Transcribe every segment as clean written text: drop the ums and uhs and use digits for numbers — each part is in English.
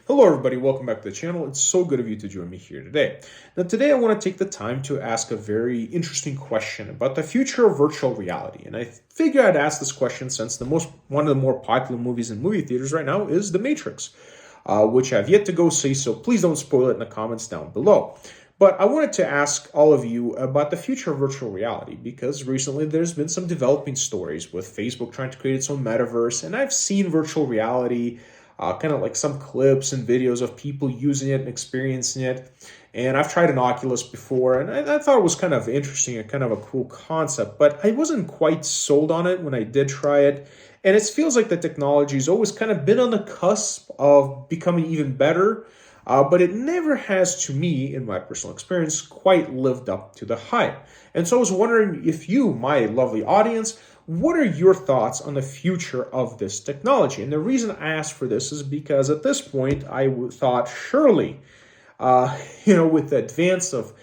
Hello everybody, welcome back to the channel. It's so good of you to join me here today. Now today I want to take the time to ask a very interesting question about the future of virtual reality. And I figure I'd ask this question since one of the more popular movies in movie theaters right now is The Matrix, which I've yet to go see, so please don't spoil it in the comments down below. But I wanted to ask all of you about the future of virtual reality because recently there's been some developing stories with Facebook trying to create its own metaverse, and I've seen virtual reality kind of like some clips and videos of people using it and experiencing it. And I've tried an Oculus before, and I thought it was kind of interesting and kind of a cool concept, but I wasn't quite sold on it when I did try it. And it feels like the technology has always kind of been on the cusp of becoming even better, but it never has, to me, in my personal experience, quite lived up to the hype. And so I was wondering if you, my lovely audience, what are your thoughts on the future of this technology? And the reason I asked for this is because at this point, I thought surely, with the advance of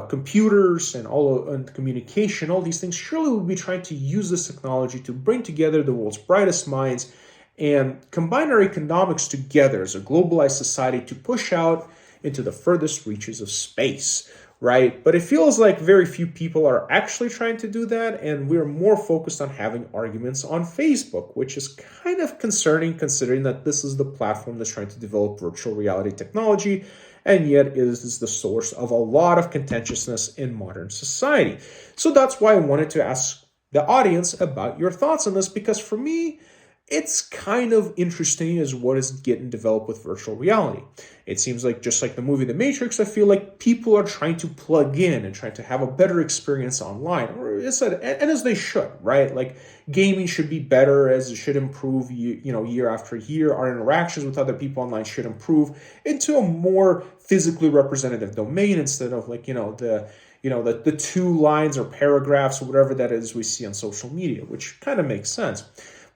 computers and communication, all these things, surely we'll be trying to use this technology to bring together the world's brightest minds and combine our economics together as a globalized society to push out into the furthest reaches of space. Right? But it feels like very few people are actually trying to do that, and we're more focused on having arguments on Facebook, which is kind of concerning considering that this is the platform that's trying to develop virtual reality technology, and yet it is the source of a lot of contentiousness in modern society. So that's why I wanted to ask the audience about your thoughts on this, because for me, it's kind of interesting as what is getting developed with virtual reality. It seems like just like the movie The Matrix, I feel like people are trying to plug in and trying to have a better experience online, and as they should, right? Like gaming should be better, as it should improve, year after year. Our interactions with other people online should improve into a more physically representative domain instead of the two lines or paragraphs or whatever that is we see on social media, which kind of makes sense.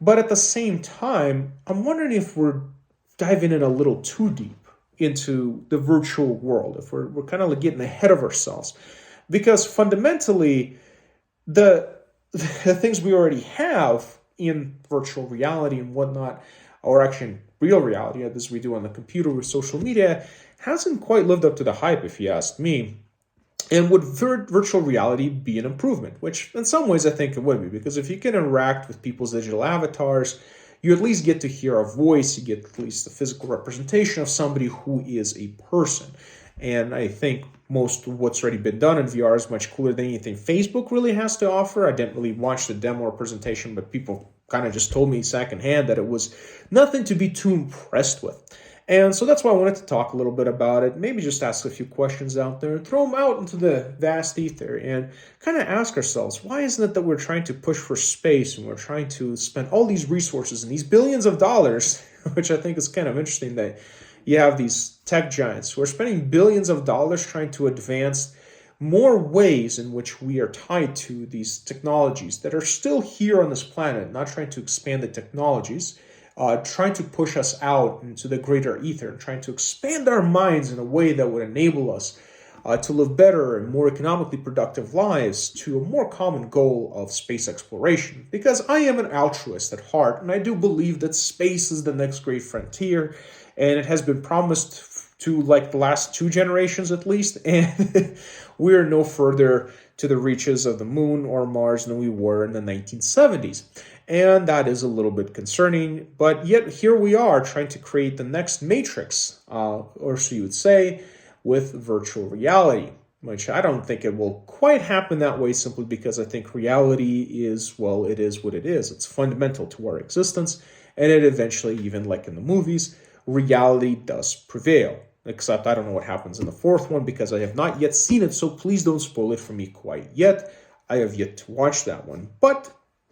But at the same time, I'm wondering if we're diving in a little too deep into the virtual world, if we're kind of like getting ahead of ourselves. Because fundamentally, the things we already have in virtual reality and whatnot, or actually in real reality, as we do on the computer with social media, hasn't quite lived up to the hype, if you ask me. And would virtual reality be an improvement? Which in some ways I think it would be, because if you can interact with people's digital avatars, you at least get to hear a voice, you get at least the physical representation of somebody who is a person. And I think most of what's already been done in VR is much cooler than anything Facebook really has to offer. I didn't really watch the demo or presentation, but people kind of just told me secondhand that it was nothing to be too impressed with. And so that's why I wanted to talk a little bit about it, maybe just ask a few questions out there, throw them out into the vast ether, and kind of ask ourselves, why isn't it that we're trying to push for space and we're trying to spend all these resources and these billions of dollars, which I think is kind of interesting that you have these tech giants who are spending billions of dollars trying to advance more ways in which we are tied to these technologies that are still here on this planet, not trying to expand the technologies, trying to push us out into the greater ether, and trying to expand our minds in a way that would enable us to live better and more economically productive lives to a more common goal of space exploration. Because I am an altruist at heart, and I do believe that space is the next great frontier, and it has been promised to like the last 2 generations at least, and we are no further to the reaches of the moon or Mars than we were in the 1970s. And that is a little bit concerning, but yet here we are trying to create the next Matrix, or so you would say, with virtual reality, which I don't think it will quite happen that way, simply because I think reality is, well, it is what it is. It's fundamental to our existence, and it eventually, even like in the movies, reality does prevail. Except I don't know what happens in the 4th one because I have not yet seen it, so please don't spoil it for me quite yet. I have yet to watch that one, but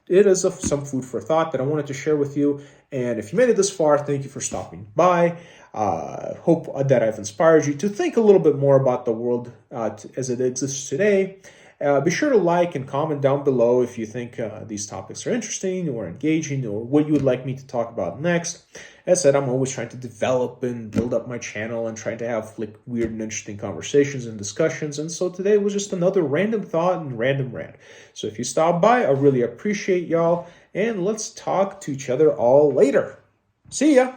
it is some food for thought that I wanted to share with you. And if you made it this far, thank you for stopping by. Hope that I've inspired you to think a little bit more about the world as it exists today. Be sure to like and comment down below if you think these topics are interesting or engaging, or what you would like me to talk about next. As I said, I'm always trying to develop and build up my channel and trying to have like weird and interesting conversations and discussions. And so today was just another random thought and random rant. So if you stop by, I really appreciate y'all. And let's talk to each other all later. See ya.